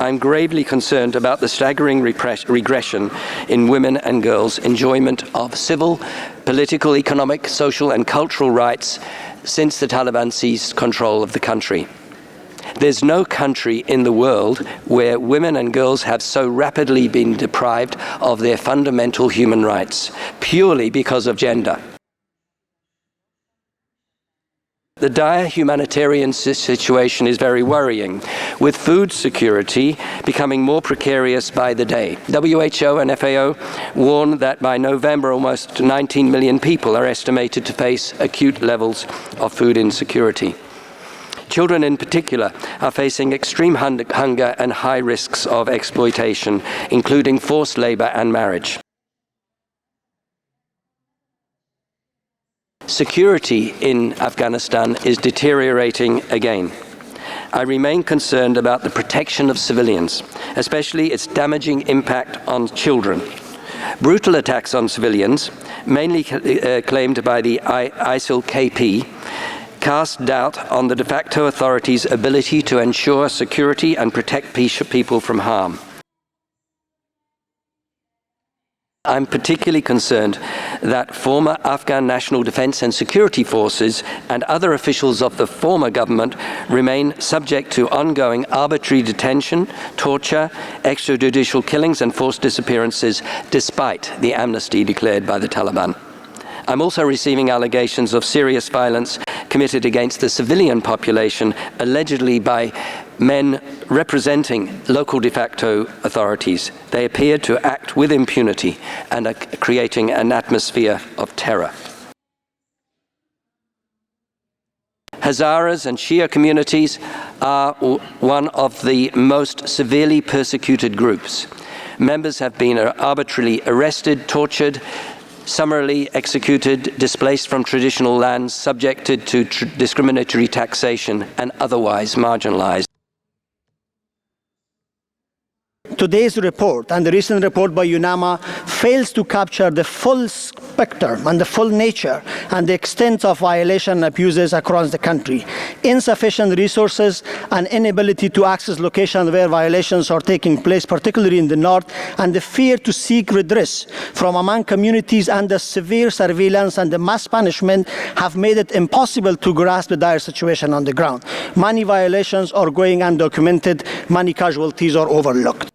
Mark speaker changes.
Speaker 1: I'm gravely concerned about the staggering regression in women and girls' enjoyment of civil, political, economic, social and cultural rights since the Taliban seized control of the country. There's no country in the world where women and girls have so rapidly been deprived of their fundamental human rights, purely because of gender. The dire humanitarian situation is very worrying, with food security becoming more precarious by the day. WHO and FAO warn that by November, almost 19 million people are estimated to face acute levels of food insecurity. Children in particular are facing extreme hunger and high risks of exploitation, including forced labor and marriage. Security in Afghanistan is deteriorating again. I remain concerned about the protection of civilians, especially its damaging impact on children. Brutal attacks on civilians, mainly claimed by the ISIL-KP, cast doubt on the de facto authorities' ability to ensure security and protect people from harm. I'm particularly concerned that former Afghan National Defense and Security Forces and other officials of the former government remain subject to ongoing arbitrary detention, torture, extrajudicial killings and forced disappearances despite the amnesty declared by the Taliban. I'm also receiving allegations of serious violence committed against the civilian population, allegedly by men representing local de facto authorities. They appear to act with impunity and are creating an atmosphere of terror. Hazaras and Shia communities are one of the most severely persecuted groups. Members have been arbitrarily arrested, tortured, summarily executed, displaced from traditional lands, subjected to discriminatory taxation, and otherwise marginalized.
Speaker 2: Today's report and the recent report by UNAMA fails to capture the full spectrum and the full nature and the extent of violation and abuses across the country. Insufficient resources and inability to access locations where violations are taking place, particularly in the north, and the fear to seek redress from among communities and the severe surveillance and the mass punishment have made it impossible to grasp the dire situation on the ground. Many violations are going undocumented, many casualties are overlooked.